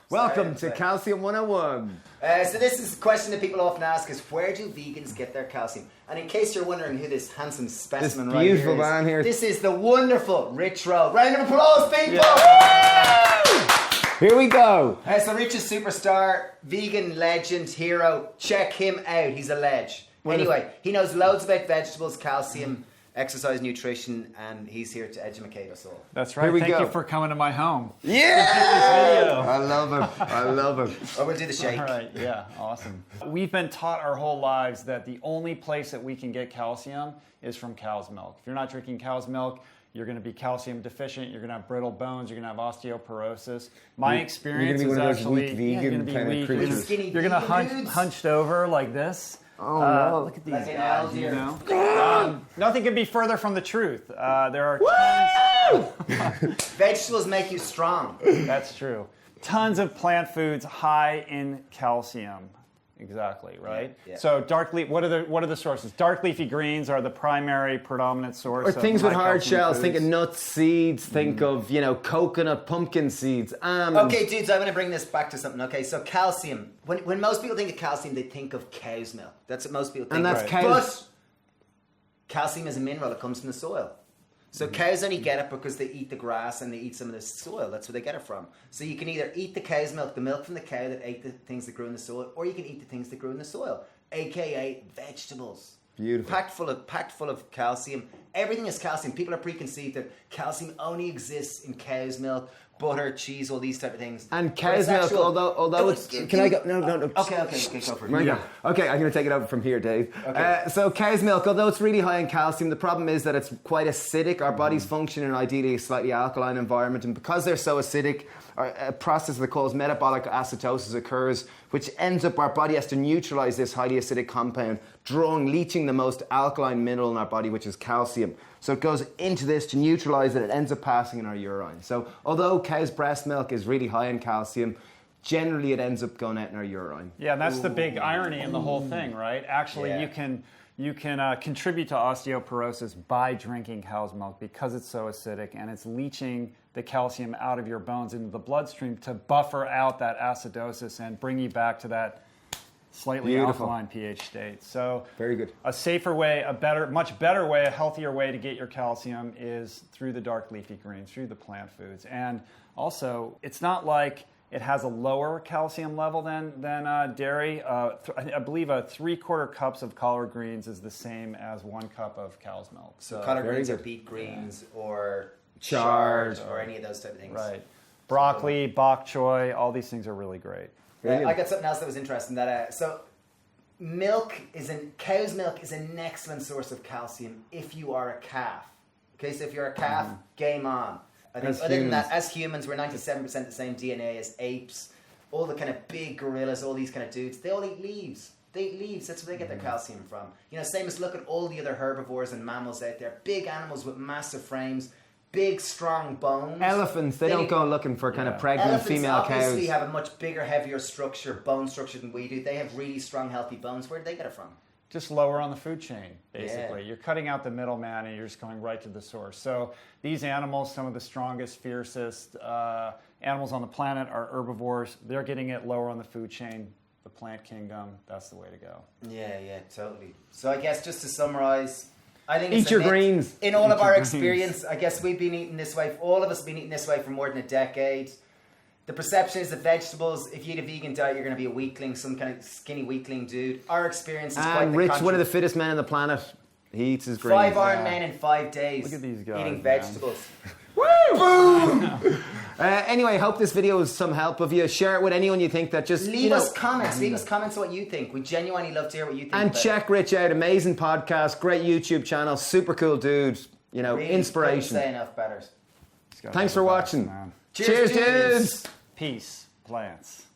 Welcome to Calcium 101. So this is a question that people often ask is, where do vegans get their calcium? And in case you're wondering who this handsome specimen right here is, beautiful man here. This is the wonderful Rich Rowe. Round of applause, people! Here we go. So Rich is superstar, vegan legend, hero. Check him out. He's a ledge. Anyway, he knows loads about vegetables, calcium, exercise, nutrition, and he's here to educate us all. That's right. Thank you for coming to my home. Yeah! I love him. I love him. Oh, we'll do the shake. All right. Yeah. Awesome. We've been taught our whole lives that the only place that we can get calcium is from cow's milk. If you're not drinking cow's milk, you're going to be calcium deficient. You're going to have brittle bones. You're going to have osteoporosis. My experience is actually you're going to be one of those weak vegan kind of creatures. You're going to hunched over like this. Oh no! Look at these like guys. You know? Nothing could be further from the truth. There are tons. Vegetables make you strong. That's true. Tons of plant foods high in calcium. Exactly, right? Yeah. So dark leaf, what are the sources? Dark leafy greens are the primary predominant source. Or things with hard shells. Foods. Think of nuts, seeds. Think of, coconut, pumpkin seeds, almonds. Okay, dudes, I'm going to bring this back to something. Okay, so calcium. When most people think of calcium, they think of cow's milk. That's what most people think. And that's of. cows. But calcium is a mineral. It comes from the soil. So cows only get it because they eat the grass and they eat some of the soil. That's where they get it from. So you can either eat the cow's milk, the milk from the cow that ate the things that grew in the soil, or you can eat the things that grew in the soil, aka vegetables. Beautiful. Packed full of calcium. Everything is calcium. People are preconceived that calcium only exists in cow's milk, butter, cheese, all these type of things. And cow's milk, although it's... Can I go? No. Okay, go for it. Yeah. Okay, I'm going to take it over from here, Dave. Okay. So cow's milk, although it's really high in calcium, the problem is that it's quite acidic. Our bodies function in ideally a slightly alkaline environment, and because they're so acidic, a process that calls metabolic acidosis occurs, which ends up our body has to neutralize this highly acidic compound, leaching the most alkaline mineral in our body, which is calcium. So it goes into this to neutralize it. It ends up passing in our urine. So although cow's breast milk is really high in calcium, generally it ends up going out in our urine. Yeah, that's the big irony in the whole thing, right? Actually, you can contribute to osteoporosis by drinking cow's milk because it's so acidic and it's leaching the calcium out of your bones into the bloodstream to buffer out that acidosis and bring you back to that slightly alkaline pH state. So very good. A safer way, much better way, a healthier way to get your calcium is through the dark leafy greens, through the plant foods. And also, it's not like it has a lower calcium level than dairy. I believe 3/4 cups of collard greens is the same as 1 cup of cow's milk. So collard greens are beet greens or chard or any of those type of things. Right. Broccoli, bok choy, all these things are really great. I got something else that was interesting. Cow's milk is an excellent source of calcium if you are a calf. Okay, so if you're a calf, game on. I think other than that, as humans, we're 97% the same DNA as apes. All the kind of big gorillas, all these kind of dudes, they all eat leaves. They eat leaves. That's where they get their calcium from. Same as look at all the other herbivores and mammals out there. Big animals with massive frames. Big, strong bones. Elephants, they don't go looking for kind of pregnant Elephants female cows. obviously have a much bigger, heavier bone structure than we do. They have really strong, healthy bones. Where do they get it from? Just lower on the food chain, basically. Yeah. You're cutting out the middleman and you're just going right to the source. So these animals, some of the strongest, fiercest animals on the planet are herbivores. They're getting it lower on the food chain. The plant kingdom, that's the way to go. Yeah, totally. So I guess just to summarize, I think eat your greens. In all of our experience, I guess we've been eating this way. All of us have been eating this way for more than a decade. The perception is that vegetables, if you eat a vegan diet, you're going to be a weakling, some kind of skinny weakling dude. Our experience is quite the Rich, contrary. one of the fittest men on the planet, he eats his greens. 5 Iron Men in 5 days. Look at these guys eating vegetables. Woo! Boom! Anyway, hope this video was some help of you. Share it with anyone you think that just... Leave us comments. Leave us comments what you think. We genuinely love to hear what you think. And check Rich out. Amazing podcast. Great YouTube channel. Super cool dude. Really inspiration. Couldn't say enough better. Thanks for watching. Cheers, dudes. Peace, plants.